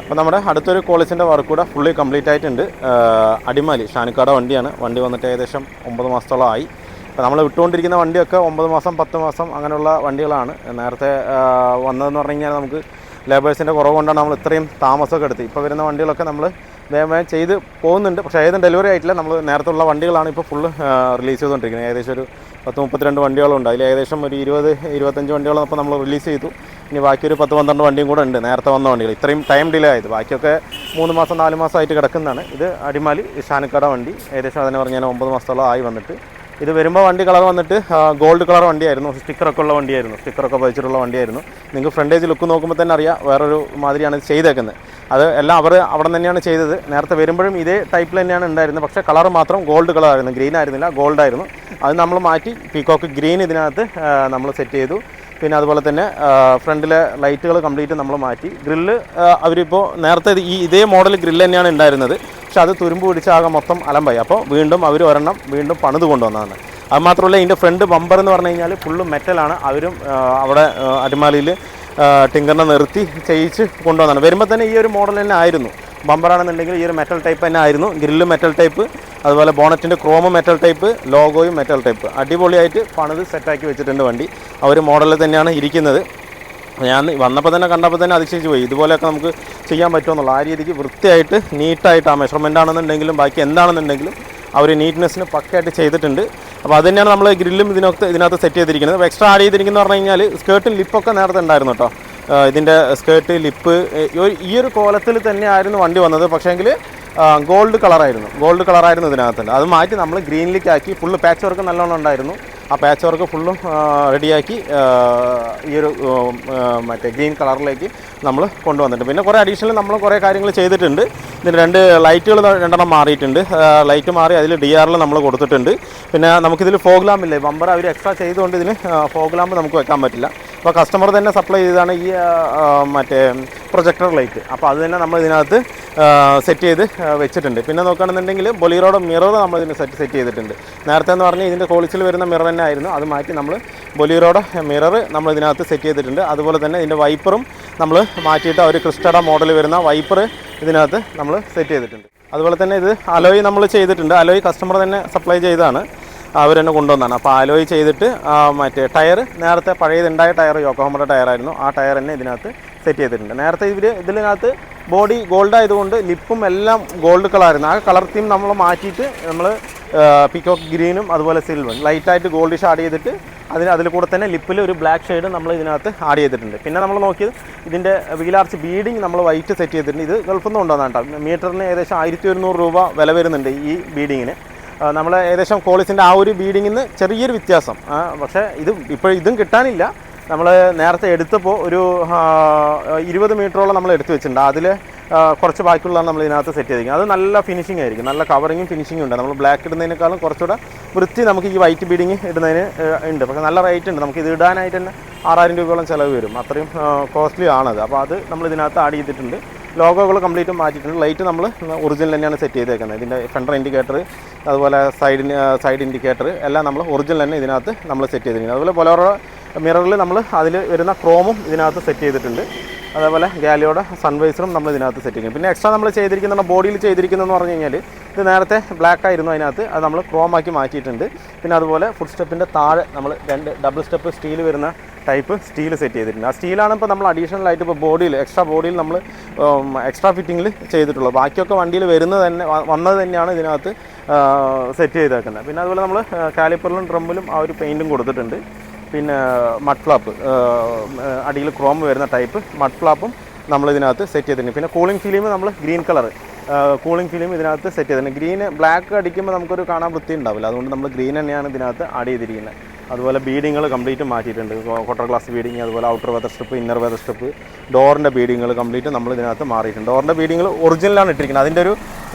അപ്പോൾ നമ്മുടെ അടുത്തൊരു ക്വാളിസിൻ്റെ വർക്ക് കൂടെ ഫുള്ളി കംപ്ലീറ്റ് ആയിട്ടുണ്ട്. അടിമാലി ഷാനിക്കാട് വണ്ടിയാണ്. വണ്ടി വന്നിട്ട് ഏകദേശം 9 മാസത്തോളം ആയി. അപ്പോൾ നമ്മൾ വിട്ടുകൊണ്ടിരിക്കുന്ന വണ്ടിയൊക്കെ 9 മാസം 10 മാസം അങ്ങനെയുള്ള വണ്ടികളാണ്. നേരത്തെ വന്നതെന്ന് പറഞ്ഞു കഴിഞ്ഞാൽ നമുക്ക് ലേബേഴ്സിൻ്റെ കുറവ് കൊണ്ടാണ് നമ്മൾ ഇത്രയും താമസമൊക്കെ എടുത്ത്. ഇപ്പോൾ വരുന്ന വണ്ടികളൊക്കെ നമ്മൾ വേഗം ചെയ്ത് പോകുന്നുണ്ട്. പക്ഷേ ഏതും ഡെലിവറി ആയിട്ടില്ല. നമ്മൾ നേരത്തെ ഉള്ള വണ്ടികളാണ് ഇപ്പോൾ ഫുള്ള് റിലീസ് ചെയ്തുകൊണ്ടിരിക്കുന്നത്. ഏകദേശം ഒരു 10-32 വണ്ടികളുണ്ട്. അതിൽ ഏകദേശം ഒരു 20-25 വണ്ടികളും അപ്പോൾ നമ്മൾ റിലീസ് ചെയ്തു. ഇനി ബാക്കി ഒരു 10-12 വണ്ടിയും കൂടെ ഉണ്ട് നേരത്തെ വന്ന വണ്ടികൾ. ഇത്രയും ടൈം ഡിലേ ആയത്. ബാക്കിയൊക്കെ 3 മാസം 4 മാസമായിട്ട് കിടക്കുന്നതാണ്. ഇത് അടിമാലി ഷാനിക്കാട വണ്ടി. ഏകദേശം അതിനെ പറഞ്ഞാൽ 9 മാസത്തോളം ആയി വന്നിട്ട്. ഇത് വരുമ്പോൾ വണ്ടി കളർ വന്നിട്ട് ഗോൾഡ് കളർ വണ്ടിയായിരുന്നു. സ്റ്റിക്കറൊക്കെ ഉള്ള വണ്ടിയായിരുന്നു. സ്റ്റിക്കറൊക്കെ പതിച്ചിട്ടുള്ള വണ്ടിയായിരുന്നു. നിങ്ങൾക്ക് ഫ്രണ്ടേജ് ലുക്ക് നോക്കുമ്പോൾ തന്നെ അറിയാം വേറൊരു മാതിരിയാണ് ഇത് ചെയ്തേക്കുന്നത്. അത് എല്ലാം അവിടെ തന്നെയാണ് ചെയ്തത്. നേരത്തെ വരുമ്പോഴും ഇതേ ടൈപ്പിൽ തന്നെയാണ് ഉണ്ടായിരുന്നത്. പക്ഷേ കളർ മാത്രം ഗോൾഡ് കളറായിരുന്നു. ഗ്രീൻ ആയിരുന്നില്ല, ഗോൾഡ് ആയിരുന്നു. അത് നമ്മൾ മാറ്റി പീക്കോക്ക് ഗ്രീൻ ഇതിനകത്ത് നമ്മൾ സെറ്റ് ചെയ്തു. പിന്നെ അതുപോലെ തന്നെ ഫ്രണ്ടിലെ ലൈറ്റുകൾ കംപ്ലീറ്റ് നമ്മൾ മാറ്റി. ഗ്രില്ല് അവരിപ്പോൾ നേരത്തെ ഇതേ മോഡൽ ഗ്രില്ല് തന്നെയാണ് ഉണ്ടായിരുന്നത്. പക്ഷെ അത് തുരുമ്പ് പിടിച്ചാകെ മൊത്തം അലമ്പായി. അപ്പോൾ വീണ്ടും അവർ ഒരെണ്ണം വീണ്ടും പണിത് കൊണ്ടുവന്നതാണ്. അത് മാത്രമല്ല ഇതിൻ്റെ ഫ്രണ്ട് ബമ്പർ എന്ന് പറഞ്ഞു കഴിഞ്ഞാൽ ഫുള്ള് മെറ്റലാണ്. അവരും അവിടെ അടിമാലിയിൽ ടിങ്കറിനെ നിർത്തി ചെയ്യിച്ച് കൊണ്ടുവന്നതാണ്. വരുമ്പോൾ തന്നെ ഈ ഒരു മോഡൽ തന്നെ ആയിരുന്നു. ബമ്പറാണെന്നുണ്ടെങ്കിൽ ഈ ഒരു മെറ്റൽ ടൈപ്പ് തന്നെ ആയിരുന്നു. ഗ്രില്ല് മെറ്റൽ ടൈപ്പ്, അതുപോലെ ബോണറ്റിൻ്റെ ക്രോമ് മെറ്റൽ ടൈപ്പ്, ലോഗോയും മെറ്റൽ ടൈപ്പ്. അടിപൊളിയായിട്ട് പണിത് സെറ്റാക്കി വെച്ചിട്ടുണ്ട് വണ്ടി. ആ ഒരു മോഡലിൽ തന്നെയാണ് ഇരിക്കുന്നത്. ഞാൻ വന്നപ്പോൾ തന്നെ കണ്ടപ്പോൾ തന്നെ അതിശയിച്ച് പോയി. ഇതുപോലെയൊക്കെ നമുക്ക് ചെയ്യാൻ പറ്റുമെന്നുള്ള ആ രീതിക്ക് വൃത്തിയായിട്ട് നീറ്റായിട്ട് ആ മെഷർമെൻ്റ് ആണെന്നുണ്ടെങ്കിലും ബാക്കി എന്താണെന്നുണ്ടെങ്കിലും ആ ഒരു നീറ്റ്നെസ്സിന് പക്കയായിട്ട് ചെയ്തിട്ടുണ്ട്. അപ്പോൾ അത് തന്നെയാണ് നമ്മൾ ഗ്രില്ലും ഇതിനകത്ത് സെറ്റ് ചെയ്തിരിക്കുന്നത്. അപ്പോൾ എക്സ്ട്രാ ആഡ് ചെയ്തിരിക്കുന്നത് പറഞ്ഞു കഴിഞ്ഞാൽ സ്കേർട്ടും ലിപ്പൊക്കെ നേരത്തെ ഉണ്ടായിരുന്നു കേട്ടോ. ഇതിൻ്റെ സ്കേർട്ട് ലിപ്പ് ഈ ഒരു കോലത്തിൽ തന്നെയായിരുന്നു വണ്ടി വന്നത്. പക്ഷേങ്കിൽ ഗോൾഡ് കളറായിരുന്നു ഇതിനകത്തുണ്ട്. അത് മാറ്റി നമ്മൾ ഗ്രീനിലേക്കാക്കി. ഫുള്ള് പാച്ച് വർക്ക് നല്ലോണം ഉണ്ടായിരുന്നു. ആ പാച്ച് വർക്ക് ഫുള്ളും റെഡിയാക്കി ഈ ഒരു മറ്റേ ഗ്രീൻ കളറിലേക്ക് നമ്മൾ കൊണ്ടുവന്നിട്ടുണ്ട്. പിന്നെ കുറേ അഡീഷണൽ നമ്മൾ കുറേ കാര്യങ്ങൾ ചെയ്തിട്ടുണ്ട്. ഇതിന് 2 ലൈറ്റുകൾ 2 മാറിയിട്ടുണ്ട്. ലൈറ്റ് മാറി അതിൽ DRL നമ്മൾ കൊടുത്തിട്ടുണ്ട്. പിന്നെ നമുക്കിതിൽ ഫോഗ് ലാമ്പില്ലേ, ബമ്പർ അവർ എക്സ്ട്രാ ചെയ്തുകൊണ്ട് ഇതിന് ഫോഗ് ലാമ്പ് നമുക്ക് വെക്കാൻ പറ്റില്ല. അപ്പോൾ കസ്റ്റമർ തന്നെ സപ്ലൈ ചെയ്താണ് ഈ മറ്റേ പ്രൊജക്ടർ ലൈറ്റ്. അപ്പോൾ അത് തന്നെ നമ്മൾ ഇതിനകത്ത് സെറ്റ് ചെയ്ത് വെച്ചിട്ടുണ്ട്. പിന്നെ നോക്കുകയാണെന്നുണ്ടെങ്കിൽ ബൊലീറോയുടെ മിറർ നമ്മൾ ഇതിന് സെറ്റ് ചെയ്തിട്ടുണ്ട്. നേരത്തെ എന്ന് പറഞ്ഞാൽ ഇതിൻ്റെ ക്വാളിറ്റിയിൽ വരുന്ന മിറർ തന്നെ ആയിരുന്നു. അത് മാറ്റി നമ്മൾ ബൊലീറോയുടെ മിറർ നമ്മൾ ഇതിനകത്ത് സെറ്റ് ചെയ്തിട്ടുണ്ട്. അതുപോലെ തന്നെ ഇതിൻ്റെ വൈപ്പറും നമ്മൾ മാറ്റിയിട്ട് ഒരു ക്രിസ്റ്റയുടെ മോഡൽ വരുന്ന വൈപ്പർ ഇതിനകത്ത് നമ്മൾ സെറ്റ് ചെയ്തിട്ടുണ്ട്. അതുപോലെ തന്നെ ഇത് അലോയ് നമ്മൾ ചെയ്തിട്ടുണ്ട്. അലോയ് കസ്റ്റമർ തന്നെ സപ്ലൈ ചെയ്തതാണ്, അവർ തന്നെ കൊണ്ടുവന്നതാണ്. അപ്പോൾ അലോയ് ചെയ്തിട്ട് മറ്റേ ടയർ നേരത്തെ പഴയതുണ്ടായ ടയർ യോക്കോഹമയുടെ ടയറായിരുന്നു. ആ ടയർ തന്നെ ഇതിനകത്ത് സെറ്റ് ചെയ്തിട്ടുണ്ട്. നേരത്തെ ഇതിനകത്ത് ബോഡി ഗോൾഡ് ആയതുകൊണ്ട് ലിപ്പും എല്ലാം ഗോൾഡ് കളറായിരുന്നു. ആ കളർ തീം നമ്മൾ മാറ്റിയിട്ട് നമ്മൾ പീക്കോക്ക് ഗ്രീനും അതുപോലെ സിൽവറും ലൈറ്റായിട്ട് ഗോൾഡിഷ് ആഡ് ചെയ്തിട്ട് അതിൽ കൂടെ തന്നെ ലിപ്പിൽ ഒരു ബ്ലാക്ക് ഷെയ്ഡ് നമ്മൾ ഇതിനകത്ത് ആഡ് ചെയ്തിട്ടുണ്ട്. പിന്നെ നമ്മൾ നോക്കിയത് ഇതിൻ്റെ വീലാർച്ച് ബീഡിങ് നമ്മൾ വൈറ്റ് സെറ്റ് ചെയ്തിട്ടുണ്ട്. ഇത് ഗൾഫിൽ നിന്ന് കൊണ്ടുവന്നാണ് കേട്ടോ. മീറ്ററിന് ഏകദേശം 1100 രൂപ വില വരുന്നുണ്ട് ഈ ബീഡിങ്ങിന്. നമ്മൾ ഏകദേശം ക്വാളിസിൻ്റെ ആ ഒരു ബീഡിങ്ങിന് ചെറിയൊരു വ്യത്യാസം. പക്ഷേ ഇതും കിട്ടാനില്ല. നമ്മൾ നേരത്തെ എടുത്തപ്പോൾ ഒരു 20 മീറ്ററോളം നമ്മൾ എടുത്തു വെച്ചിട്ടുണ്ട്. അതിൽ കുറച്ച് ബാക്കിയുള്ളതാണ് നമ്മൾ ഇതിനകത്ത് സെറ്റ് ചെയ്തിരിക്കുന്നത്. അത് നല്ല ഫിനിഷിംഗ് ആയിരിക്കും, നല്ല കവറിങ്ങും ഫിനിഷിങ്ങും ഉണ്ട്. നമ്മൾ ബ്ലാക്ക് ഇടുന്നതിനേക്കാളും കുറച്ചുകൂടെ വൃത്തി നമുക്ക് ഈ വൈറ്റ് ബീഡിങ് ഇടുന്നതിന് ഉണ്ട്. പക്ഷേ നല്ല റേറ്റ് ഉണ്ട്. നമുക്ക് ഇത് ഇടാനായിട്ട് തന്നെ 6000 രൂപയോളം ചിലവ് വരും. അത്രയും കോസ്റ്റ്ലി ആണത്. അപ്പോൾ അത് നമ്മൾ ഇതിനകത്ത് ആഡ് ചെയ്തിട്ടുണ്ട്. ലോഗോകൾ കംപ്ലീറ്റ് മാറ്റിയിട്ടുണ്ട്. ലൈറ്റ് നമ്മൾ ഒറിജിനൽ തന്നെയാണ് സെറ്റ് ചെയ്തേക്കുന്നത്. ഇതിൻ്റെ ഫ്രണ്ട് ഇൻഡിക്കേറ്റർ അതുപോലെ സൈഡ് ഇൻഡിക്കേറ്റർ എല്ലാം നമ്മൾ ഒറിജിനൽ തന്നെ ഇതിനകത്ത് നമ്മൾ സെറ്റ് ചെയ്തിരിക്കുന്നത്. അതുപോലെ ബൊലേറോ മിററിൽ നമ്മൾ അതിൽ വരുന്ന ക്രോമും ഇതിനകത്ത് സെറ്റ് ചെയ്തിട്ടുണ്ട്. അതേപോലെ ഗാലിയോടെ സൺവൈസറും നമ്മൾ ഇതിനകത്ത് സെറ്റ് ചെയ്യും. പിന്നെ എക്സ്ട്രാ നമ്മൾ ചെയ്തിരിക്കുന്ന ബോഡിയിൽ ചെയ്തിരിക്കുന്നതെന്ന് പറഞ്ഞു കഴിഞ്ഞാൽ ഇത് നേരത്തെ ബ്ലാക്ക് ആയിരുന്നു അതിനകത്ത്, അത് നമ്മൾ ക്രോമാക്കി മാറ്റിയിട്ടുണ്ട്. പിന്നെ അതുപോലെ ഫുഡ് സ്റ്റെപ്പിൻ്റെ താഴെ നമ്മൾ 2 ഡബിൾ സ്റ്റെപ്പ് സ്റ്റീൽ വരുന്ന ടൈപ്പ് സ്റ്റീൽ സെറ്റ് ചെയ്തിട്ടുണ്ട്. ആ സ്റ്റീലാണ് ഇപ്പോൾ നമ്മൾ അഡീഷണൽ ആയിട്ട് ഇപ്പോൾ എക്സ്ട്രാ ബോഡിയിൽ നമ്മൾ എക്സ്ട്രാ ഫിറ്റിങ്ങിൽ ചെയ്തിട്ടുള്ളത്. ബാക്കിയൊക്കെ വണ്ടിയിൽ വന്നത് തന്നെയാണ് ഇതിനകത്ത് സെറ്റ് ചെയ്തേക്കുന്നത്. പിന്നെ അതുപോലെ നമ്മൾ കാലിപ്പറിലും ഡ്രമ്മിലും ആ ഒരു പെയിൻറ്റും കൊടുത്തിട്ടുണ്ട്. പിന്നെ മഡ് ഫ്ലാപ്പ് അടിയിൽ ക്രോം വരുന്ന ടൈപ്പ് മഡ് ഫ്ലാപ്പും നമ്മൾ ഇതിനകത്ത് സെറ്റ് ചെയ്തിട്ടുണ്ട്. പിന്നെ കൂളിംഗ് ഫിലിം നമ്മൾ ഗ്രീൻ കളർ കൂളിംഗ് ഫിലിം ഇതിനകത്ത് സെറ്റ് ചെയ്തിട്ടുണ്ട്. ഗ്രീന് ബ്ലാക്ക് അടിക്കുമ്പോൾ നമുക്കൊരു കാണാൻ വൃത്തി ഉണ്ടാവില്ല. അതുകൊണ്ട് നമ്മൾ ഗ്രീൻ തന്നെയാണ് ഇതിനകത്ത് ആഡ് ചെയ്തിരിക്കുന്നത്. അതുപോലെ ബീഡിങ്ങൾ കംപ്ലീറ്റ് മാറ്റിയിട്ടുണ്ട്. ക്വാർട്ടർ ഗ്ലാസ് ബീഡിങ്, അതുപോലെ outer weather strip, inner weather strip, ഡോറിൻ്റെ ബീഡിങ്ങൾ കംപ്ലീറ്റ് നമ്മൾ ഇതിനകത്ത് മാറിയിട്ടുണ്ട്. ഡോറിൻ്റെ ബീഡിങ്ങൾ ഒറിജിനലാണ് ഇട്ടിരിക്കുന്നത്. അതിൻ്റെ ഒരു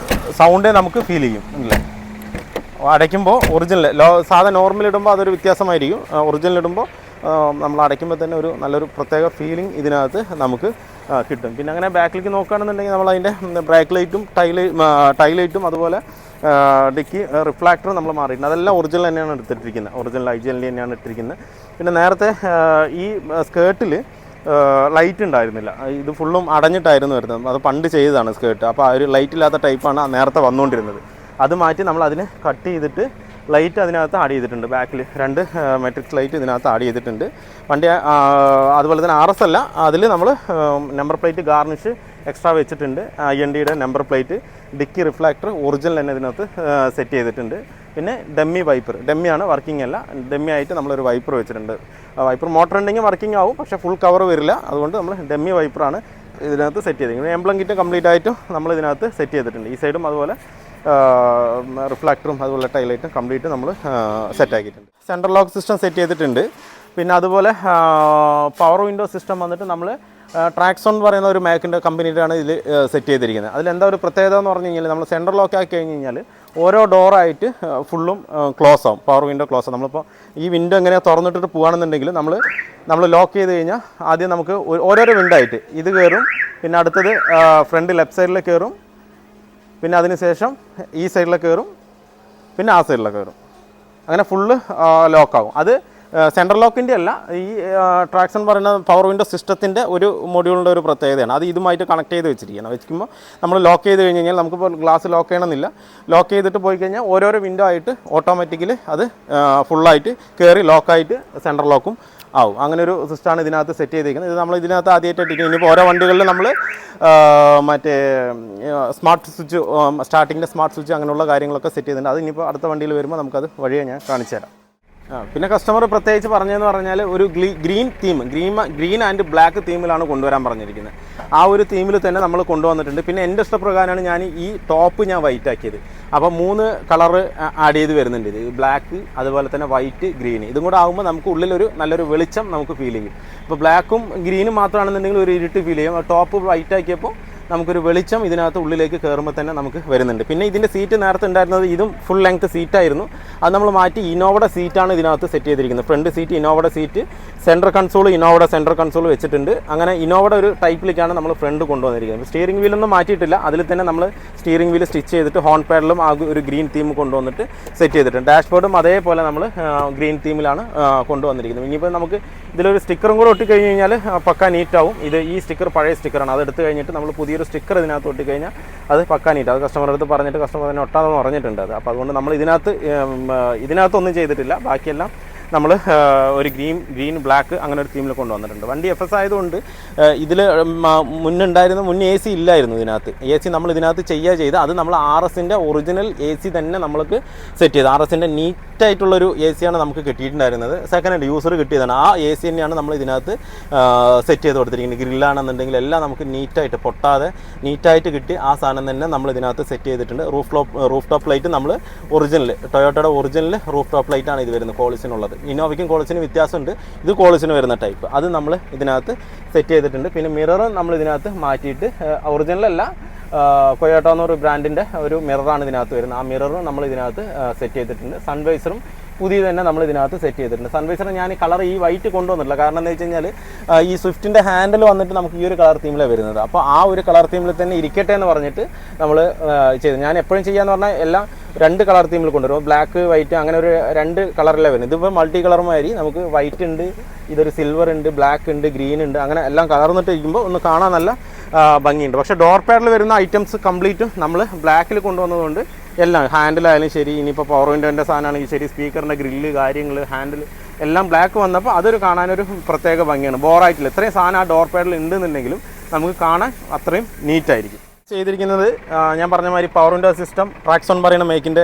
സൗണ്ടേ നമുക്ക് ഫീൽ ചെയ്യും അല്ലേ. അടയ്ക്കുമ്പോൾ ഒറിജിനൽ സാധാ നോർമൽ ഇടുമ്പോൾ അതൊരു വ്യത്യാസമായിരിക്കും. ഒറിജിനൽ ഇടുമ്പോൾ നമ്മൾ അടയ്ക്കുമ്പോൾ തന്നെ ഒരു നല്ലൊരു പ്രത്യേക ഫീലിംഗ് ഇതിനകത്ത് നമുക്ക് കിട്ടും. പിന്നെ അങ്ങനെ ബാക്കിലേക്ക് നോക്കുകയാണെന്നുണ്ടെങ്കിൽ നമ്മൾ അതിൻ്റെ ബ്രേക്ക് ലൈറ്റും ടൈലൈറ്റും അതുപോലെ ഡിക്കി റിഫ്ലാക്ടർ നമ്മൾ മാറിയിട്ടുണ്ട്. അതെല്ലാം ഒറിജിനൽ തന്നെയാണ് എടുത്തിട്ടിരിക്കുന്നത്. ഒറിജിനൽ IGL തന്നെയാണ് ഇട്ടിരിക്കുന്നത്. പിന്നെ നേരത്തെ ഈ സ്കേർട്ടിൽ ലൈറ്റ് ഉണ്ടായിരുന്നില്ല. ഇത് ഫുള്ളും അടഞ്ഞിട്ടായിരുന്നു വരുന്നത്. അത് പണ്ട് ചെയ്തതാണ് സ്കേർട്ട്. അപ്പോൾ ആ ഒരു ലൈറ്റ് ഇല്ലാത്ത ടൈപ്പാണ് നേരത്തെ വന്നുകൊണ്ടിരുന്നത്. അത് മാറ്റി നമ്മൾ അതിനെ കട്ട് ചെയ്തിട്ട് ലൈറ്റ് അതിനകത്ത് ആഡ് ചെയ്തിട്ടുണ്ട്. ബാക്കിൽ 2 മെട്രിക്സ് ലൈറ്റ് ഇതിനകത്ത് ആഡ് ചെയ്തിട്ടുണ്ട്. വണ്ടി അതുപോലെ തന്നെ RS അല്ല, അതിൽ നമ്മൾ നമ്പർ പ്ലേറ്റ് ഗാർണിഷ് എക്സ്ട്രാ വെച്ചിട്ടുണ്ട്. INDയുടെ നമ്പർ പ്ലേറ്റ്, ഡിക്കി റിഫ്ലാക്ടർ ഒറിജിനൽ തന്നെ ഇതിനകത്ത് സെറ്റ് ചെയ്തിട്ടുണ്ട്. പിന്നെ ഡമ്മി വൈപ്പർ, ഡമ്മിയാണ്, വർക്കിംഗ് അല്ല, ഡമ്മി ആയിട്ട് നമ്മളൊരു വൈപ്പർ വെച്ചിട്ടുണ്ട്. വൈപ്പർ മോട്ടർ ഉണ്ടെങ്കിൽ വർക്കിംഗ് ആവും, പക്ഷേ ഫുൾ കവർ വരില്ല. അതുകൊണ്ട് നമ്മൾ ഡമ്മി വൈപ്പറാണ് ഇതിനകത്ത് സെറ്റ് ചെയ്തിരിക്കുന്നത്. എംബ്ലം കിറ്റ് കംപ്ലീറ്റ് ആയിട്ടും നമ്മൾ ഇതിനകത്ത് സെറ്റ് ചെയ്തിട്ടുണ്ട്. ഈ സൈഡും അതുപോലെ റിഫ്ലാക്ടറും അതുപോലെ ടൈലൈറ്റും കംപ്ലീറ്റ് നമ്മൾ സെറ്റാക്കിയിട്ടുണ്ട്. സെൻട്രൽ ലോക്ക് സിസ്റ്റം സെറ്റ് ചെയ്തിട്ടുണ്ട്. പിന്നെ അതുപോലെ പവർ വിൻഡോ സിസ്റ്റം വന്നിട്ട് നമ്മൾ ട്രാക്സോൺ എന്ന് പറയുന്ന ഒരു മാക്കിൻ്റെ കമ്പനിയിലാണ് ഇതിൽ സെറ്റ് ചെയ്തിരിക്കുന്നത്. അതിലെന്താ ഒരു പ്രത്യേകത എന്ന് പറഞ്ഞു കഴിഞ്ഞാൽ നമ്മൾ സെൻട്രൽ ലോക്ക് ആക്കി കഴിഞ്ഞ് കഴിഞ്ഞാൽ ഓരോ ഡോറായിട്ട് ഫുള്ളും ക്ലോസ് ആവും, പവർ വിൻഡോ ക്ലോസ് ആവും. നമ്മളിപ്പോൾ ഈ വിൻഡോ എങ്ങനെ തുറന്നിട്ടിട്ട് പോകുകയാണെന്നുണ്ടെങ്കിൽ നമ്മൾ ലോക്ക് ചെയ്ത് കഴിഞ്ഞാൽ ആദ്യം നമുക്ക് ഓരോരോ വിൻഡോ ആയിട്ട് ഇത് കയറും, പിന്നെ അടുത്തത് ഫ്രണ്ട് ലെഫ്റ്റ് സൈഡിൽ കയറും, പിന്നെ അതിന് ശേഷം ഈ സൈഡിൽ കയറും, പിന്നെ ആ സൈഡിൽ കയറും. അങ്ങനെ ഫുള്ള് ലോക്കാവും. അത് സെൻട്രൽ ലോക്കിൻ്റെ അല്ല, ഈ ട്രാക്സൺ പറയുന്ന പവർ വിൻഡോ സിസ്റ്റത്തിൻ്റെ ഒരു മൊഡ്യൂളിൻ്റെ ഒരു പ്രത്യേകതയാണ്. അത് ഇതുമായിട്ട് കണക്ട് ചെയ്ത് വെച്ചിരിക്കുകയാണ്. നമ്മൾ ലോക്ക് ചെയ്ത് കഴിഞ്ഞ് കഴിഞ്ഞാൽ നമുക്കിപ്പോൾ ഗ്ലാസ് ലോക്ക് ചെയ്യണമെന്നില്ല. ലോക്ക് ചെയ്തിട്ട് പോയി കഴിഞ്ഞാൽ ഓരോരോ വിൻഡോ ആയിട്ട് ഓട്ടോമാറ്റിക്കലി അത് ഫുള്ളായിട്ട് കയറി ലോക്കായിട്ട് സെൻട്രൽ ലോക്കും ആവും. അങ്ങനെ ഒരു സിസ്റ്റമാണ് ഇതിനകത്ത് സെറ്റ് ചെയ്തിരിക്കുന്നത്. ഇത് നമ്മൾ ഇതിനകത്ത് ആദ്യമായിട്ട് ഇട്ടിരിക്കുന്നത്. ഇനിയിപ്പോൾ ഓരോ വണ്ടികളിൽ നമ്മൾ മറ്റേ സ്മാർട്ട് സ്വിച്ച്, സ്റ്റാർട്ടിങ്ങിൻ്റെ സ്മാർട്ട് സ്വിച്ച് അങ്ങനെയുള്ള കാര്യങ്ങളൊക്കെ സെറ്റ് ചെയ്തിട്ടുണ്ട്. അത് ഇനിയിപ്പോൾ അടുത്ത വണ്ടിയിൽ വരുമ്പോൾ നമുക്കത് വഴിയെ ഞാൻ കാണിച്ചു തരാം. പിന്നെ കസ്റ്റമർ പ്രത്യേകിച്ച് പറഞ്ഞതെന്ന് പറഞ്ഞാൽ ഒരു green theme, green and black തീമിലാണ് കൊണ്ടുവരാൻ പറഞ്ഞിരിക്കുന്നത്. ആ ഒരു തീമിൽ തന്നെ നമ്മൾ കൊണ്ടുവന്നിട്ടുണ്ട്. പിന്നെ എൻ്റെ ഇഷ്ടപ്രകാരമാണ് ഞാൻ ഈ ടോപ്പ് ഞാൻ വൈറ്റ് ആക്കിയത്. അപ്പോൾ 3 കളറ് ആഡ് ചെയ്ത് വരുന്നുണ്ട്. ഇത് ബ്ലാക്ക്, അതുപോലെ തന്നെ വൈറ്റ്, ഗ്രീൻ. ഇതും കൂടെ ആകുമ്പോൾ നമുക്ക് ഉള്ളിലൊരു നല്ലൊരു വെളിച്ചം നമുക്ക് ഫീൽ ചെയ്യും. ഇപ്പോൾ ബ്ലാക്കും ഗ്രീനും മാത്രമാണെന്നുണ്ടെങ്കിൽ ഒരു ഇരുട്ട് ഫീൽ ചെയ്യും. ടോപ്പ് വൈറ്റ് ആക്കിയപ്പോൾ നമുക്കൊരു വെളിച്ചം ഇതിനകത്ത് ഉള്ളിലേക്ക് കയറുമ്പോൾ തന്നെ നമുക്ക് വരുന്നുണ്ട്. പിന്നെ ഇതിൻ്റെ സീറ്റ് നേരത്തെ ഉണ്ടായിരുന്നത് ഇതും ഫുൾ ലെങ്ത് സീറ്റായിരുന്നു. അത് നമ്മൾ മാറ്റി ഇന്നോവയുടെ സീറ്റാണ് ഇതിനകത്ത് സെറ്റ് ചെയ്തിരിക്കുന്നത്. ഫ്രണ്ട് സീറ്റ് ഇന്നോവയുടെ സീറ്റ്, സെൻട്രൽ കൺസോൾ ഇന്നോവയുടെ സെൻട്രൽ കൺസോൾ വെച്ചിട്ടുണ്ട്. അങ്ങനെ ഇന്നോവയുടെ ഒരു ടൈപ്പിലേക്കാണ് നമ്മൾ ഫ്രണ്ട് കൊണ്ടുവന്നിരിക്കുന്നത്. സ്റ്റിയറിംഗ് വീലൊന്നും മാറ്റിയിട്ടില്ല. അതിൽ തന്നെ നമ്മൾ സ്റ്റിയറിംഗ് വീൽ സ്റ്റിച്ച് ചെയ്തിട്ട് ഹോൺ പാഡിലും ആ ഒരു ഗ്രീൻ തീം കൊണ്ടുവന്നിട്ട് സെറ്റ് ചെയ്തിട്ടുണ്ട്. ഡാഷ്ബോർഡും അതേപോലെ നമ്മൾ ഗ്രീൻ തീമിലാണ് കൊണ്ടുവന്നിരിക്കുന്നത്. ഇനിയിപ്പോൾ നമുക്ക് ഇതിലൊരു സ്റ്റിക്കറും കൂടെ ഒട്ടിക്കഴിഞ്ഞ് കഴിഞ്ഞാൽ പക്ക നീറ്റാവും. ഈ സ്റ്റിക്കർ പഴയ സ്റ്റിക്കറാണ്. അത് എടുത്തു കഴിഞ്ഞിട്ട് നമ്മൾ പുതിയൊരു സ്റ്റിക്കർ ഇതിനകത്ത് ഒട്ടിക്കഴിഞ്ഞാൽ അത് പക്ക നീറ്റ്. അത് കസ്റ്റമർ അടുത്ത് പറഞ്ഞിട്ട് കസ്റ്റമർ തന്നെ ഒട്ടാതെന്ന് പറഞ്ഞിട്ടുണ്ട്. അത് അപ്പോൾ അതുകൊണ്ട് നമ്മൾ ഇതിനകത്തൊന്നും ചെയ്തിട്ടില്ല. ബാക്കിയെല്ലാം നമ്മൾ ഒരു ഗ്രീൻ ബ്ലാക്ക് അങ്ങനെ ഒരു തീമിൽ കൊണ്ടുവന്നിട്ടുണ്ട്. വണ്ടി FS ആയതുകൊണ്ട് ഇതിൽ മുന്നേ AC ഇല്ലായിരുന്നു ഇതിനകത്ത്. AC നമ്മൾ ഇതിനകത്ത് ചെയ്ത് അത് നമ്മൾ RSൻ്റെ ഒറിജിനൽ AC തന്നെ നമ്മൾക്ക് സെറ്റ് ചെയ്ത് RSൻ്റെ നീറ്റായിട്ടുള്ളൊരു AC ആണ് നമുക്ക് കിട്ടിയിട്ടുണ്ടായിരുന്നത്. സെക്കൻഡ് ഹാൻഡ് യൂസർ കിട്ടിയതാണ്. ആ AC തന്നെയാണ് നമ്മൾ ഇതിനകത്ത് സെറ്റ് ചെയ്ത് കൊടുത്തിരിക്കുന്നത്. ഗ്രില്ലാണെന്നുണ്ടെങ്കിൽ എല്ലാം നമുക്ക് നീറ്റായിട്ട് പൊട്ടാതെ നീറ്റായിട്ട് കിട്ടി. ആ സാധനം തന്നെ നമ്മൾ ഇതിനകത്ത് സെറ്റ് ചെയ്തിട്ടുണ്ട്. റൂഫ് ടോപ്പ് ലൈറ്റ് നമ്മൾ ഒറിജിനൽ ടൊയോട്ടയുടെ ഒറിജിനൽ റൂഫ് ടോപ്പ് ലൈറ്റാണ് ഇത് വരുന്നത് ക്വാളിസിനുള്ളത്. ഇന്നോവയ്ക്കും ക്വാളിസിന് വ്യത്യാസമുണ്ട്. ഇത് ക്വാളിസിന് വരുന്ന ടൈപ്പ് അത് നമ്മൾ ഇതിനകത്ത് സെറ്റ് ചെയ്തിട്ടുണ്ട്. പിന്നെ മിറർ നമ്മൾ ഇതിനകത്ത് മാറ്റിയിട്ട് ഒറിജിനലല്ല, കൊയോട്ട എന്നൊരു ബ്രാൻഡിൻ്റെ ഒരു മിററാണ് ഇതിനകത്ത് വരുന്നത്. ആ മിററും നമ്മൾ ഇതിനകത്ത് സെറ്റ് ചെയ്തിട്ടുണ്ട്. സൺവൈസറും പുതിയ തന്നെ നമ്മൾ ഇതിനകത്ത് സെറ്റ് ചെയ്തിട്ടുണ്ട്. സൺവൈസർ ഞാൻ ഈ കളർ ഈ വൈറ്റ് കൊണ്ടുവന്നിട്ടില്ല. കാരണം എന്താ വെച്ച് കഴിഞ്ഞാൽ ഈ സ്വിഫ്റ്റിൻ്റെ ഹാൻഡിൽ വന്നിട്ട് നമുക്ക് ഈ ഒരു കളർ തീമിലാണ് വരുന്നത്. അപ്പോൾ ആ ഒരു കളർ തീമിൽ തന്നെ ഇരിക്കട്ടെ എന്ന് പറഞ്ഞിട്ട് നമ്മൾ ചെയ്തു. ഞാൻ എപ്പോഴും ചെയ്യാന്ന് പറഞ്ഞാൽ എല്ലാം 2 കളർ തീമിൽ കൊണ്ടുവരും. ബ്ലാക്ക് വൈറ്റ് അങ്ങനെ ഒരു 2 കളറിലാണ് വരുന്നത്. ഇതിപ്പോൾ മൾട്ടി കളർ മാതിരി നമുക്ക് വൈറ്റ് ഉണ്ട്, ഇതൊരു സിൽവർ ഉണ്ട്, ബ്ലാക്ക് ഉണ്ട്, ഗ്രീൻ ഉണ്ട്, അങ്ങനെ എല്ലാം കളർന്നിട്ട് ഇരിക്കുമ്പോൾ ഒന്ന് കാണാൻ നല്ല ഭംഗിയുണ്ട്. പക്ഷേ ഡോർ പാഡിൽ വരുന്ന ഐറ്റംസ് കംപ്ലീറ്റും നമ്മൾ ബ്ലാക്കിൽ കൊണ്ടുവന്നതുകൊണ്ട് എല്ലാം ഹാൻഡിലായാലും ശരി, ഇനിയിപ്പോൾ പവർ വിൻഡോൻ്റെ സാധനമാണെങ്കിൽ ശരി, സ്പീക്കറിൻ്റെ ഗ്രില്ല് കാര്യങ്ങൾ ഹാൻഡിൽ എല്ലാം ബ്ലാക്ക് വന്നപ്പോൾ അതൊരു കാണാനൊരു പ്രത്യേക ഭംഗിയാണ്. ബോറായിട്ടില്ല. ഇത്രയും സാധനം ആ ഡോർ പാഡിൽ ഉണ്ടെന്നുണ്ടെങ്കിലും നമുക്ക് കാണാൻ അത്രയും നീറ്റായിരിക്കും. ചെയ്തിരിക്കുന്നത് ഞാൻ പറഞ്ഞ മാതിരി പവർ വിൻഡോ സിസ്റ്റം ട്രാക്സോൺ പറയുന്ന മേക്കിൻ്റെ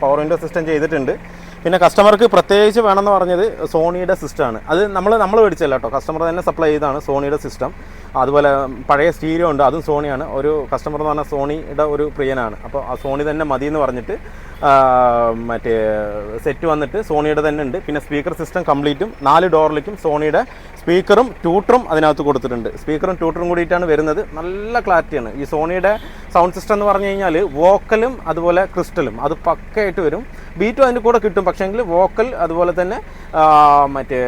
പവർ വിൻഡോ സിസ്റ്റം ചെയ്തിട്ടുണ്ട്. പിന്നെ കസ്റ്റമർക്ക് പ്രത്യേകിച്ച് വേണമെന്ന് പറഞ്ഞത് സോണിയുടെ സിസ്റ്റമാണ്. അത് നമ്മൾ മേടിച്ചല്ല കേട്ടോ, കസ്റ്റമർ തന്നെ സപ്ലൈ ചെയ്താണ് സോണിയുടെ സിസ്റ്റം. അതുപോലെ പഴയ സ്റ്റീരിയോ ഉണ്ട്, അതും സോണിയാണ്. ഒരു കസ്റ്റമർ എന്ന് പറഞ്ഞാൽ സോണിയുടെ ഒരു പ്രിയനാണ്. അപ്പോൾ ആ സോണി തന്നെ മതി എന്ന് പറഞ്ഞിട്ട് മറ്റേ സെറ്റ് വന്നിട്ട് സോണിയുടെ തന്നെ ഉണ്ട്. പിന്നെ സ്പീക്കർ സിസ്റ്റം കംപ്ലീറ്റും 4 ഡോറിലേക്കും സോണിയുടെ സ്പീക്കറും ട്യൂട്ടറും അതിനകത്ത് കൊടുത്തിട്ടുണ്ട്. സ്പീക്കറും ട്യൂട്ടറും കൂടിയിട്ടാണ് വരുന്നത്. നല്ല ക്ലാരിറ്റിയാണ്. ഈ സോണിയുടെ സൗണ്ട് സിസ്റ്റം എന്ന് പറഞ്ഞു കഴിഞ്ഞാൽ വോക്കലും അതുപോലെ ക്രിസ്റ്റലും അത് പക്കയായിട്ട് വരും. ബീറ്റും അതിൻ്റെ കൂടെ കിട്ടും. പക്ഷേങ്കിൽ വോക്കൽ അതുപോലെ തന്നെ മറ്റേ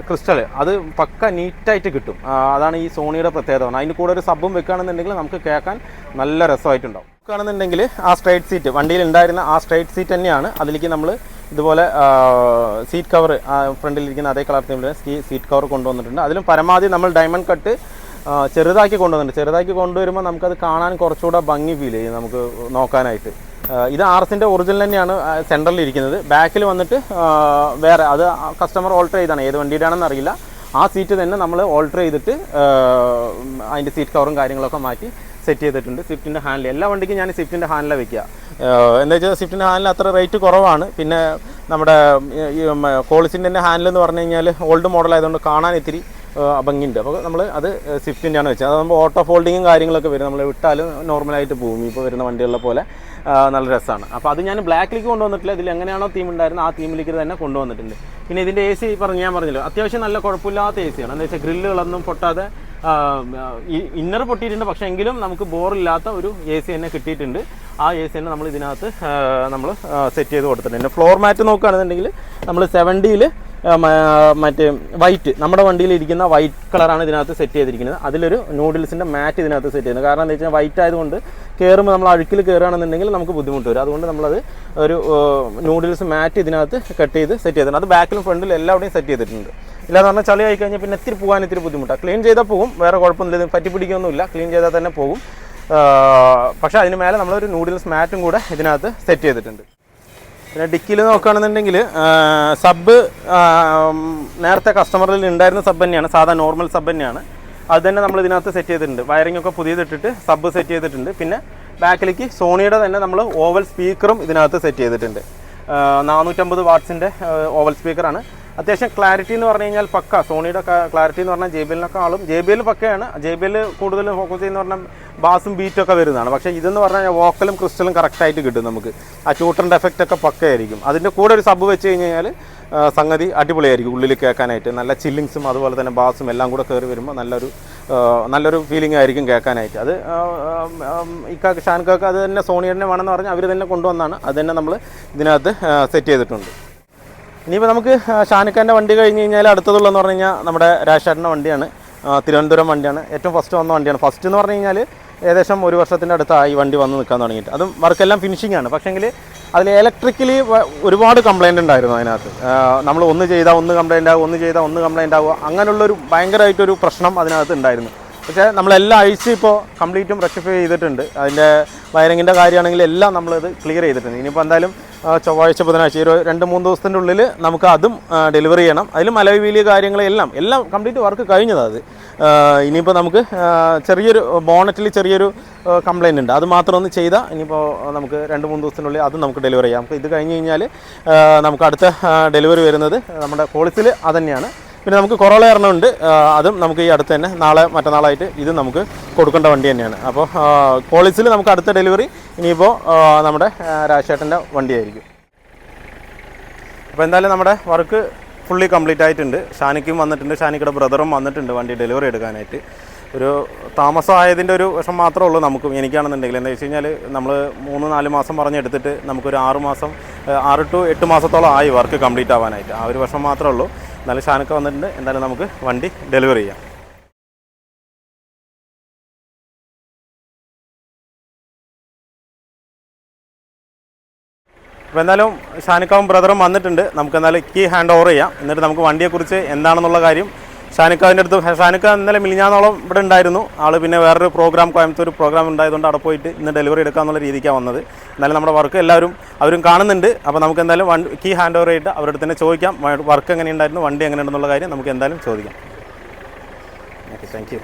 ക്രിസ്റ്റൽ അത് പക്ക നീറ്റായിട്ട് കിട്ടും. അതാണ് ഈ സോണിയുടെ പ്രത്യേകത. അതിൻ്റെ കൂടെ ഒരു സബും വെക്കുകയാണെന്നുണ്ടെങ്കിൽ നമുക്ക് കേൾക്കാൻ നല്ല രസമായിട്ടുണ്ടാവും. ണെന്നുണ്ടെങ്കിൽ ആ സ്ട്രൈറ്റ് സീറ്റ് വണ്ടിയിൽ ഉണ്ടായിരുന്ന ആ സ്ട്രൈറ്റ് സീറ്റ് തന്നെയാണ് അതിലേക്ക് നമ്മൾ ഇതുപോലെ സീറ്റ് കവർ ഫ്രണ്ടിലിരിക്കുന്ന അതേ കളർ തീമിൽ സീറ്റ് കവർ കൊണ്ടുവന്നിട്ടുണ്ട്. അതിലും പരമാവധി നമ്മൾ ഡയമണ്ട് കട്ട് ചെറുതാക്കി കൊണ്ടുവന്നിട്ടുണ്ട്. ചെറുതാക്കി കൊണ്ടുവരുമ്പോൾ നമുക്കത് കാണാൻ കുറച്ചുകൂടെ ഭംഗി ഫീൽ ചെയ്യും നമുക്ക് നോക്കാനായിട്ട്. ഇത് RSൻ്റെ ഒറിജിനൽ തന്നെയാണ് സെൻറ്ററിൽ ഇരിക്കുന്നത്. ബാക്കിൽ വന്നിട്ട് വേറെ അത് കസ്റ്റമർ ഓൾട്ടർ ചെയ്താണ്, ഏത് വണ്ടിയുടെ ആണെന്ന് അറിയില്ല. ആ സീറ്റ് തന്നെ നമ്മൾ ഓൾട്ടർ ചെയ്തിട്ട് അതിൻ്റെ സീറ്റ് കവറും കാര്യങ്ങളൊക്കെ മാറ്റി സെറ്റ് ചെയ്തിട്ടുണ്ട്. സ്വിഫ്റ്റിൻ്റെ ഹാൻഡിൽ എല്ലാ വണ്ടിക്കും ഞാൻ സ്വിഫ്റ്റിൻ്റെ ഹാൻഡിലാണ് വെക്കുക. എന്താ വെച്ചാൽ സ്വിഫ്റ്റിൻ്റെ ഹാൻഡിൽ അത്ര റേറ്റ് കുറവാണ്. പിന്നെ നമ്മുടെ ക്വാളിസിൻ്റെ തന്നെ ഹാൻഡിൽ എന്ന് പറഞ്ഞു കഴിഞ്ഞാൽ ഓൾഡ് മോഡൽ ആയതുകൊണ്ട് കാണാൻ ഇത്തിരി ഭംഗിയുണ്ട്. അപ്പോൾ നമ്മൾ അത് സ്വിഫ്റ്റിൻ്റെയാണ് വെച്ചത്. അതാകുമ്പോൾ ഓട്ടോ ഫോൾഡിങ്ങും കാര്യങ്ങളൊക്കെ വരും, നമ്മൾ വിട്ടാലും നോർമലായിട്ട് പോകും. ഇപ്പോൾ വരുന്ന വണ്ടികളിലെ പോലെ നല്ല രസമാണ്. അപ്പോൾ അത് ഞാൻ ബ്ലാക്കിലേക്ക് കൊണ്ടുവന്നിട്ടില്ല, ഇതിൽ എങ്ങനെയാണോ തീം ഉണ്ടായിരുന്നത് ആ തീമിലേക്ക് തന്നെ കൊണ്ടുവന്നിട്ടുണ്ട്. പിന്നെ ഇതിൻ്റെ AC ഞാൻ പറഞ്ഞല്ലോ, അത്യാവശ്യം നല്ല കുഴപ്പമില്ലാത്ത AC ആണ്. എന്താ വെച്ചാൽ ഗ്രില്ലുകളൊന്നും പൊട്ടാതെ, ഇന്നർ പൊട്ടിയിട്ടുണ്ട്, പക്ഷേ എങ്കിലും നമുക്ക് ബോറില്ലാത്ത ഒരു AC തന്നെ കിട്ടിയിട്ടുണ്ട്. ആ AC തന്നെ നമ്മൾ ഇതിനകത്ത് നമ്മൾ സെറ്റ് ചെയ്ത് കൊടുത്തിട്ടുണ്ട്. പിന്നെ ഫ്ലോർ മാറ്റ് നോക്കുകയാണെന്നുണ്ടെങ്കിൽ നമ്മൾ 70ൽ മറ്റേ വൈറ്റ്, നമ്മുടെ വണ്ടിയിൽ ഇരിക്കുന്ന വൈറ്റ് കളറാണ് ഇതിനകത്ത് സെറ്റ് ചെയ്തിരിക്കുന്നത്. അതിലൊരു നൂഡിൽസിൻ്റെ മാറ്റ് ഇതിനകത്ത് സെറ്റ് ചെയ്യുന്നത്. കാരണം എന്താ വെച്ചാൽ വൈറ്റ് ആയതുകൊണ്ട് കയറുമ്പോൾ നമ്മൾ അഴുക്കിൽ കയറുകയാണെന്നുണ്ടെങ്കിൽ നമുക്ക് ബുദ്ധിമുട്ട് വരും. അതുകൊണ്ട് നമ്മളത് ഒരു നൂഡിൽസ് മാറ്റ് ഇതിനകത്ത് കട്ട് ചെയ്ത് സെറ്റ് ചെയ്തിട്ടുണ്ട്. അത് ബാക്കിലും ഫ്രണ്ടിലും എല്ലാവിടെയും സെറ്റ് ചെയ്തിട്ടുണ്ട്. ഇല്ലാന്ന് പറഞ്ഞാൽ ചളി ആയി കഴിഞ്ഞാൽ പിന്നെ ഇത്തിരി പോകാൻ ഇത്തിരി ബുദ്ധിമുട്ടാണ്. ക്ലീൻ ചെയ്താൽ പോകും, വേറെ കുഴപ്പമൊന്നുമില്ല, പറ്റി പിടിക്കൊന്നുമില്ല, ക്ലീൻ ചെയ്താൽ തന്നെ പോകും. പക്ഷേ അതിന് മേലെ നമ്മളൊരു നൂഡിൽസ് മാറ്റും കൂടെ ഇതിനകത്ത് സെറ്റ് ചെയ്തിട്ടുണ്ട്. പിന്നെ ഡിക്കിയിൽ നോക്കുകയാണെന്നുണ്ടെങ്കിൽ സബ് നേരത്തെ കസ്റ്റമറിൽ ഉണ്ടായിരുന്ന സബ് തന്നെയാണ്, സാധാ നോർമൽ സബ് തന്നെയാണ്. അത് തന്നെ നമ്മൾ ഇതിനകത്ത് സെറ്റ് ചെയ്തിട്ടുണ്ട്. വയറിംഗ് ഒക്കെ പുതിയതിട്ടിട്ട് സബ് സെറ്റ് ചെയ്തിട്ടുണ്ട്. പിന്നെ ബാക്കിലേക്ക് സോണിയുടെ തന്നെ നമ്മൾ ഓവൽ സ്പീക്കറും ഇതിനകത്ത് സെറ്റ് ചെയ്തിട്ടുണ്ട്. 450 വാട്ട്സിൻ്റെ ഓവൽ സ്പീക്കറാണ്. അത്യാവശ്യം ക്ലാരിറ്റി എന്ന് പറഞ്ഞു കഴിഞ്ഞാൽ പക്ക, സോണിയുടെ ക്ലാരിറ്റി എന്ന് പറഞ്ഞാൽ JBLനേക്കാളും JBL പക്കയാണ്. JBL കൂടുതൽ ഫോക്കസ് ചെയ്യുന്ന പറഞ്ഞാൽ ബാസും ബീറ്റും ഒക്കെ വരുന്നതാണ്. പക്ഷേ ഇതെന്ന് പറഞ്ഞാൽ വോക്കലും ക്രിസ്റ്റലും കറക്റ്റായിട്ട് കിട്ടും നമുക്ക്. ആ ട്യൂട്ടറിൻ്റെ എഫക്റ്റ് ഒക്കെ പക്കയായിരിക്കും. അതിൻ്റെ കൂടെ ഒരു സബ് വെച്ച് കഴിഞ്ഞാൽ സംഗതി അടിപൊളിയായിരിക്കും. ഉള്ളിൽ കേൾക്കാനായിട്ട് നല്ല ചില്ലിങ്സും അതുപോലെ തന്നെ ബാസും എല്ലാം കൂടെ കയറി വരുമ്പോൾ നല്ലൊരു ഫീലിംഗ് ആയിരിക്കും കേൾക്കാനായിട്ട്. അത് ഷാൻകാക്ക് അത് തന്നെ സോണി തന്നെ വേണമെന്ന് പറഞ്ഞാൽ അവർ തന്നെ കൊണ്ടുവന്നാണ്. അത് തന്നെ നമ്മൾ ഇതിനകത്ത് സെറ്റ് ചെയ്തിട്ടുണ്ട്. ഇനിയിപ്പോൾ നമുക്ക് ഷാനിക്കാൻ്റെ വണ്ടി കഴിഞ്ഞ് കഴിഞ്ഞാൽ അടുത്തതുള്ളതെന്ന് പറഞ്ഞു കഴിഞ്ഞാൽ നമ്മുടെ രാജേട്ടൻ്റെ വണ്ടിയാണ്. തിരുവനന്തപുരം വണ്ടിയാണ്. ഏറ്റവും ഫസ്റ്റ് വന്ന വണ്ടിയാണ്. ഫസ്റ്റ് എന്ന് പറഞ്ഞു കഴിഞ്ഞാൽ ഏകദേശം 1 വർഷത്തിൻ്റെ അടുത്തായി വണ്ടി വന്ന് നിൽക്കാൻ തുടങ്ങിയിട്ട്. അതും വർക്കെല്ലാം ഫിനിഷിംഗ് ആണ്. പക്ഷേങ്കിൽ അതിൽ ഇലക്ട്രിക്കലി ഒരുപാട് കംപ്ലയിൻ്റ് ഉണ്ടായിരുന്നു അതിനകത്ത്. നമ്മൾ ഒന്ന് ചെയ്താൽ ഒന്ന് കംപ്ലയിൻ്റ് ആവുക, ഒന്ന് ചെയ്താൽ ഒന്ന് കംപ്ലയിൻ്റ് ആവുക, അങ്ങനെയുള്ളൊരു ഭയങ്കരമായിട്ടൊരു പ്രശ്നം അതിനകത്ത് ഉണ്ടായിരുന്നു. പക്ഷേ നമ്മളെല്ലാം അഴിച്ച് ഇപ്പോൾ കംപ്ലീറ്റും റെക്ടിഫൈ ചെയ്തിട്ടുണ്ട്. അതിൻ്റെ വയറിങ്ങിൻ്റെ കാര്യമാണെങ്കിൽ എല്ലാം നമ്മളിത് ക്ലിയർ ചെയ്തിട്ടുണ്ട്. ഇനിയിപ്പോൾ എന്തായാലും ചൊവ്വാഴ്ച ബുധനാഴ്ച ഒരു 2-3 ദിവസത്തിൻ്റെ ഉള്ളിൽ നമുക്ക് അതും ഡെലിവറി ചെയ്യണം. അതിൽ മലവി വീല് കാര്യങ്ങളെല്ലാം കംപ്ലീറ്റ് വർക്ക് കഴിഞ്ഞതാണ്. അത് ഇനിയിപ്പോൾ നമുക്ക് ചെറിയൊരു ബോണറ്റിൽ ചെറിയൊരു കംപ്ലയിൻ്റ് ഉണ്ട്. അത് മാത്രം ഒന്ന് ചെയ്താൽ ഇനിയിപ്പോൾ നമുക്ക് 2-3 ദിവസത്തിനുള്ളിൽ അതും നമുക്ക് ഡെലിവറി ചെയ്യാം. നമുക്ക് ഇത് കഴിഞ്ഞ് കഴിഞ്ഞാൽ നമുക്ക് അടുത്ത ഡെലിവറി വരുന്നത് നമ്മുടെ ക്വാളിസിൽ അത് തന്നെയാണ്. പിന്നെ നമുക്ക് കൊറോള എറണമുണ്ട്, അതും നമുക്ക് ഈ അടുത്ത് തന്നെ നാളെ മറ്റന്നാളായിട്ട് ഇത് നമുക്ക് കൊടുക്കേണ്ട വണ്ടി തന്നെയാണ്. അപ്പോൾ ക്വാളിസിൽ നമുക്ക് അടുത്ത ഡെലിവറി ഇനിയിപ്പോൾ നമ്മുടെ രാജേട്ടൻ്റെ വണ്ടിയായിരിക്കും. അപ്പോൾ എന്തായാലും നമ്മുടെ വർക്ക് ഫുള്ളി കംപ്ലീറ്റ് ആയിട്ടുണ്ട്. ഷാനിക്കും വന്നിട്ടുണ്ട്, ഷാനിക്കയുടെ ബ്രദറും വന്നിട്ടുണ്ട് വണ്ടി ഡെലിവറി എടുക്കാനായിട്ട്. ഒരു താമസമായതിൻ്റെ ഒരു വിഷം മാത്രമേ ഉള്ളൂ നമുക്കും. എനിക്കാണെന്നുണ്ടെങ്കിൽ എന്താ വെച്ച് കഴിഞ്ഞാൽ നമ്മൾ 3-4 മാസം പറഞ്ഞെടുത്തിട്ട് നമുക്കൊരു 6 to 8 മാസത്തോളം ആയി വർക്ക് കംപ്ലീറ്റ് ആവാനായിട്ട്. ആ ഒരു വിഷം മാത്രമേ ഉള്ളൂ. എന്നാലും ഷാനൊക്കെ വന്നിട്ടുണ്ട്. എന്തായാലും നമുക്ക് വണ്ടി ഡെലിവറി ചെയ്യാം. അപ്പോൾ എന്തായാലും ഷാനിക്കാവും ബ്രദറും വന്നിട്ടുണ്ട്. നമുക്ക് എന്തായാലും കീ ഹാൻഡ് ഓവർ ചെയ്യാം. എന്നിട്ട് നമുക്ക് വണ്ടിയെക്കുറിച്ച് എന്താണെന്നുള്ള കാര്യം ഷാനിക്കാവിൻ്റെ അടുത്ത്, ഷാനിക്ക ഇന്നലെ മിനിഞ്ഞാന്നോളം ഇവിടെ ഉണ്ടായിരുന്നു. ആൾ പിന്നെ വേറൊരു പ്രോഗ്രാം, കോയമ്പത്തൂർ പ്രോഗ്രാം ഉണ്ടായതുകൊണ്ട് അവിടെ പോയിട്ട് ഇന്ന് ഡെലിവറി എടുക്കാമെന്നുള്ള രീതിക്കാണ് വന്നത്. എന്നാലും നമ്മുടെ വർക്ക് അവരും കാണുന്നുണ്ട്. അപ്പോൾ നമുക്ക് എന്തായാലും കീ ഹാൻഡ് ഓവർ ചെയ്തിട്ട് അവരുടെ തന്നെ ചോദിക്കാം വർക്ക് എങ്ങനെയുണ്ടായിരുന്നു, വണ്ടി എങ്ങനെയുണ്ടെന്നുള്ള കാര്യം നമുക്ക് എന്തായാലും ചോദിക്കാം. Okay, thank you.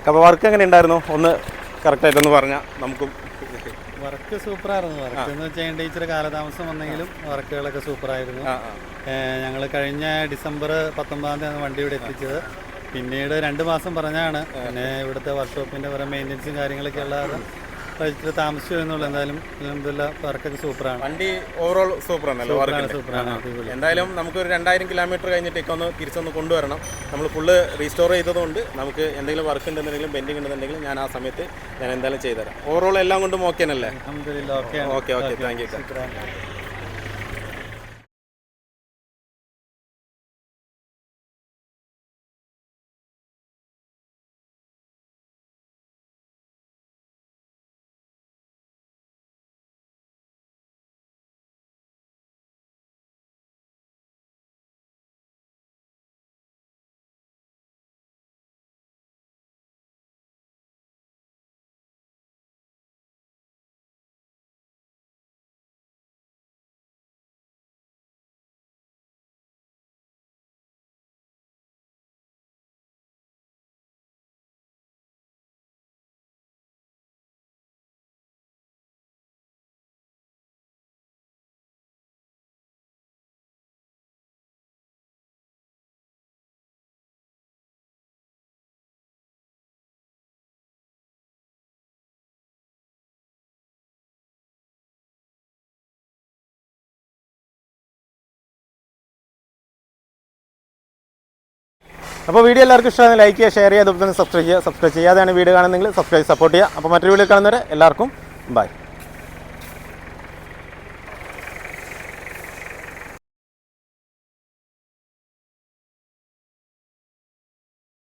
അപ്പോൾ വർക്ക് എങ്ങനെയുണ്ടായിരുന്നു ഒന്ന് കറക്റ്റായിട്ടൊന്ന് പറഞ്ഞാൽ നമുക്കും. വർക്ക് സൂപ്പറായിരുന്നു. വർക്ക് എന്ന് വെച്ചാൽ ഇച്ചിരി കാലതാമസം വന്നെങ്കിലും വർക്കുകളൊക്കെ സൂപ്പറായിരുന്നു. ഞങ്ങൾ കഴിഞ്ഞ ഡിസംബർ 19 വണ്ടി ഇവിടെ എത്തിച്ചത്. പിന്നീട് 2 മാസം പറഞ്ഞാണ്. പിന്നെ ഇവിടുത്തെ വർക്ക്ഷോപ്പിൻ്റെ കുറേ മെയിൻ്റെനൻസും കാര്യങ്ങളൊക്കെ ഉള്ളത് ഇച്ചിരി താമസിച്ചു എന്നുള്ളൂ. എന്തായാലും വർക്കൊക്കെ സൂപ്പറാണ്. വണ്ടി ഓവറോൾ സൂപ്പറാണല്ലോ. സൂപ്പറാണ്. എന്തായാലും നമുക്കൊരു 2000 കിലോമീറ്റർ കഴിഞ്ഞിട്ടൊക്കെ ഒന്ന് തിരിച്ചൊന്ന് കൊണ്ടുവരണം. നമ്മൾ ഫുള്ള് റീസ്റ്റോർ ചെയ്തതുകൊണ്ട് നമുക്ക് എന്തെങ്കിലും വർക്ക് ഉണ്ടെന്നുണ്ടെങ്കിലും പെൻഡിങ് ഉണ്ടെന്നുണ്ടെങ്കിലും ഞാൻ ആ സമയത്ത് ഞാൻ എന്തായാലും ചെയ്തുതരാം. ഓവറോൾ എല്ലാം കൊണ്ടും ഓക്കെ അല്ലേ? Okay, thank you. അപ്പോൾ വീഡിയോ എല്ലാവർക്കും ഇഷ്ടമാണ് ലൈക്ക് ചെയ്യുക, ഷെയർ ചെയ്യുക, അതുപോലെ തന്നെ സബ്സ്ക്രൈബ് ചെയ്യാതെയാണ് വീഡിയോ കാണുന്നതെങ്കിൽ സബ്സ്ക്രൈബ് സപ്പോർട്ട് ചെയ്യുക. അപ്പോൾ മറ്റൊരു വീഡിയോ കാണുന്നവരെ എല്ലാവർക്കും ബൈ.